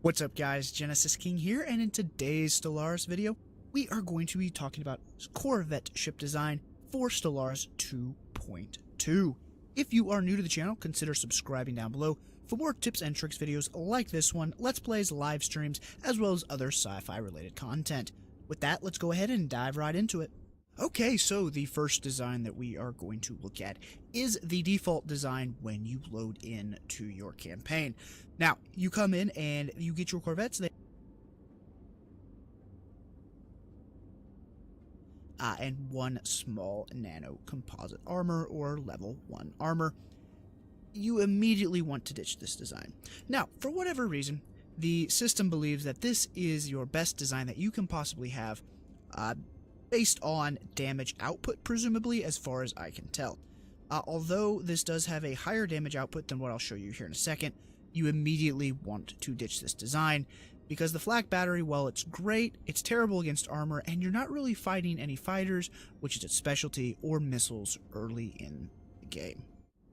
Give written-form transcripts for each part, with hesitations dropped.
What's up guys, Genesis King here, and in today's Stellaris video, we are going to be talking about Corvette ship design for Stellaris 2.2. If you are new to the channel, consider subscribing down below for more tips and tricks videos like this one, Let's Plays, live streams, as well as other sci-fi related content. With that, let's go ahead and dive right into it. Okay, so the first design that we are going to look at is the default design when you load in to your campaign. Now, you come in and you get your Corvettes, and one small nano composite armor or level 1 armor. You immediately want to ditch this design. Now, for whatever reason, the system believes that this is your best design that you can possibly have, based on damage output, presumably, as far as I can tell. Although this does have a higher damage output than what I'll show you here in a second, you immediately want to ditch this design, because the Flak Battery, while it's great, it's terrible against armor, and you're not really fighting any fighters, which is its specialty, or missiles early in the game.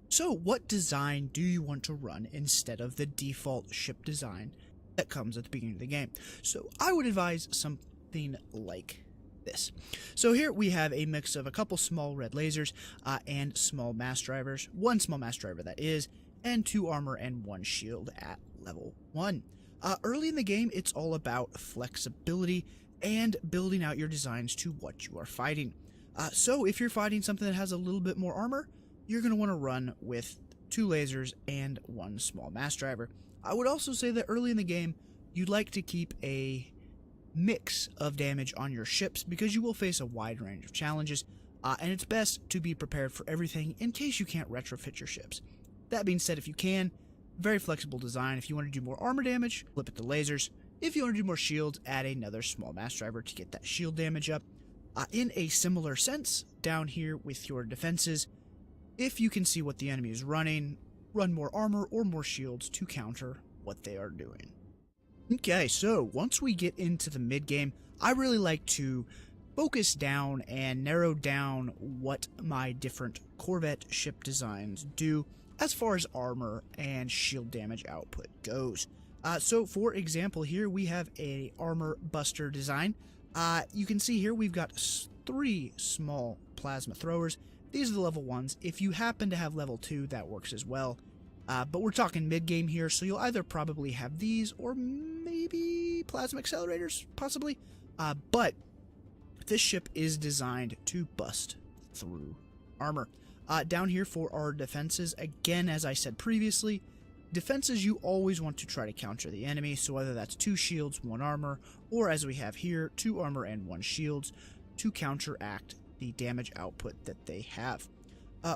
So what design do you want to run instead of the default ship design that comes at the beginning of the game? So I would advise something like this. So here we have a mix of a couple small red lasers and small mass drivers, one small mass driver that is, and 2 armor and 1 shield at level 1. Early in the game, it's all about flexibility and building out your designs to what you are fighting. So if you're fighting something that has a little bit more armor, you're going to want to run with 2 lasers and 1 small mass driver. I would also say that early in the game, you'd like to keep a mix of damage on your ships, because you will face a wide range of challenges, and it's best to be prepared for everything in case you can't retrofit your ships. That being said, if you can, very flexible design. If you want to do more armor damage, flip it to lasers. If you want to do more shields, add another small mass driver to get that shield damage up. In a similar sense, down here with your defenses, if you can see what the enemy is running, run more armor or more shields to counter what they are doing. Okay, so once we get into the mid-game, I really like to focus down and narrow down what my different Corvette ship designs do as far as armor and shield damage output goes. So for example, here we have a armor buster design. You can see here we've got 3 small plasma throwers. These are the level 1s. If you happen to have level 2, that works as well. But we're talking mid-game here, so you'll either probably have these or maybe plasma accelerators, possibly. But this ship is designed to bust through armor. Down here for our defenses, again, as I said previously, defenses you always want to try to counter the enemy, so whether that's 2 shields, 1 armor, or as we have here, 2 armor and 1 shields to counteract the damage output that they have.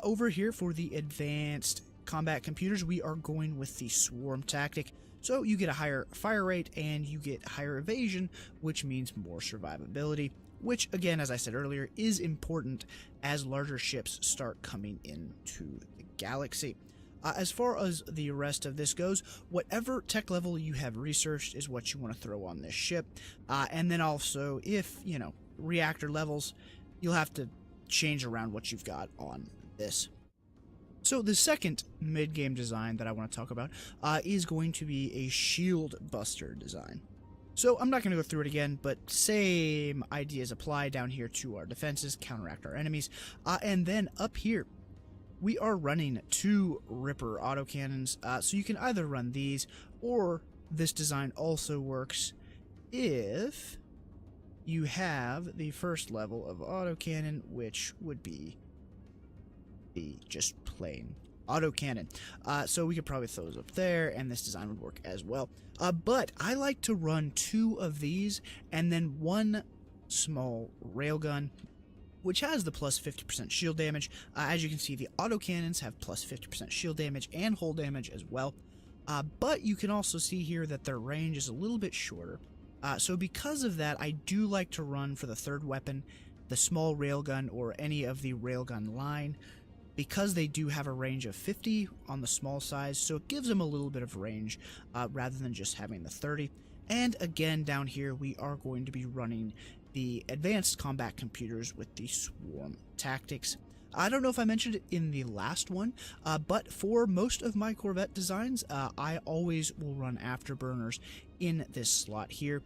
Over here for the advanced combat computers, we are going with the swarm tactic, so you get a higher fire rate and you get higher evasion, which means more survivability, which again, as I said earlier, is important as larger ships start coming into the galaxy. As far as the rest of this goes, whatever tech level you have researched is what you want to throw on this ship, and then also, if, you know, reactor levels, you'll have to change around what you've got on this. So the second mid-game design that I want to talk about is going to be a shield buster design. So I'm not going to go through it again, but same ideas apply down here to our defenses, counteract our enemies, and then up here we are running 2 Ripper autocannons, so you can either run these, or this design also works if you have the first level of autocannon, which would be the just plain autocannon. So we could probably throw those up there, and this design would work as well. But I like to run 2 of these, and then 1 small railgun, which has the plus 50% shield damage. As you can see, the autocannons have plus 50% shield damage and hull damage as well. But you can also see here that their range is a little bit shorter. So because of that, I do like to run for the third weapon, the small railgun or any of the railgun line, because they do have a range of 50 on the small size, so it gives them a little bit of range rather than just having the 30. And again, down here we are going to be running the advanced combat computers with the swarm tactics. I don't know if I mentioned it in the last one, but for most of my Corvette designs, I always will run afterburners in this slot here.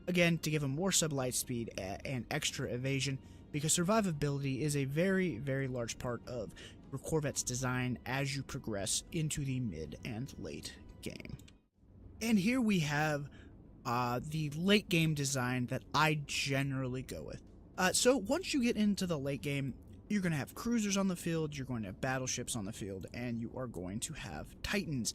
Again, to give them more sublight speed and extra evasion, because survivability is a very, very large part of your Corvette's design as you progress into the mid and late game. And here we have the late game design that I generally go with. So once you get into the late game, you're going to have cruisers on the field, you're going to have battleships on the field, and you are going to have Titans.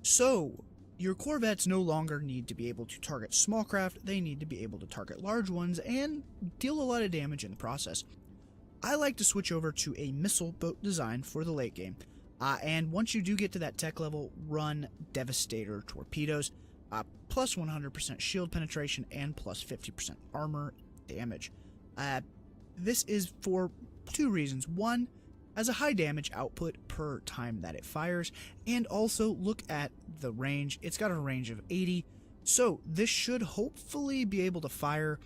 So your Corvettes no longer need to be able to target small craft, they need to be able to target large ones and deal a lot of damage in the process. I like to switch over to a missile boat design for the late game, and once you do get to that tech level, run Devastator torpedoes, plus 100% shield penetration and plus 50% armor damage. This is for two reasons. One, has a high damage output per time that it fires, and also look at the range. It's got a range of 80, so this should hopefully be able to fire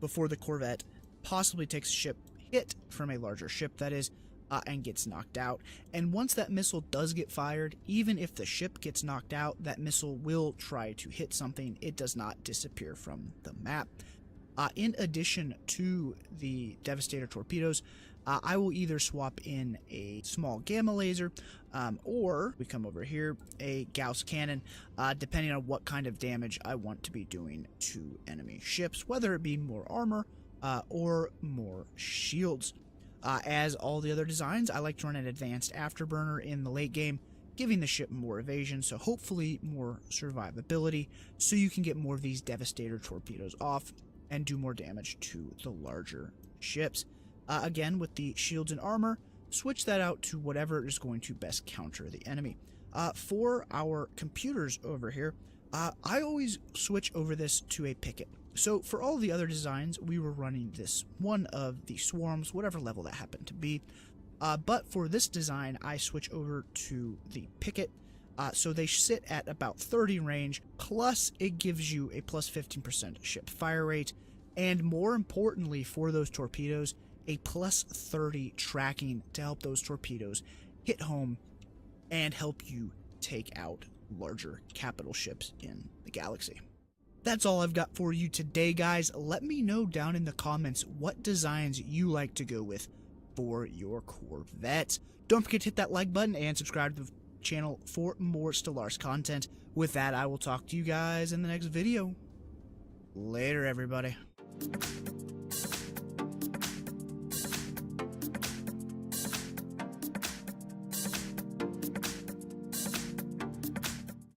before the Corvette possibly takes a ship hit from a larger ship, that is, and gets knocked out. And once that missile does get fired, even if the ship gets knocked out, that missile will try to hit something. It does not disappear from the map. In addition to the Devastator torpedoes, I will either swap in a small gamma laser, or we come over here, a Gauss cannon, depending on what kind of damage I want to be doing to enemy ships, whether it be more armor or more shields. As all the other designs, I like to run an advanced afterburner in the late game, giving the ship more evasion, so hopefully more survivability, so you can get more of these Devastator torpedoes off and do more damage to the larger ships. Again, with the shields and armor, switch that out to whatever is going to best counter the enemy. For our computers over here, I always switch over this to a picket. So for all the other designs, we were running this one of the swarms, whatever level that happened to be. But for this design, I switch over to the picket. So they sit at about 30 range, plus it gives you a plus 15% ship fire rate, and more importantly for those torpedoes, a plus 30 tracking to help those torpedoes hit home and help you take out larger capital ships in the galaxy. That's all I've got for you today, guys. Let me know down in the comments what designs you like to go with for your Corvettes. Don't forget to hit that like button and subscribe to the channel for more Stellaris content. With that, I will talk to you guys in the next video. Later, everybody.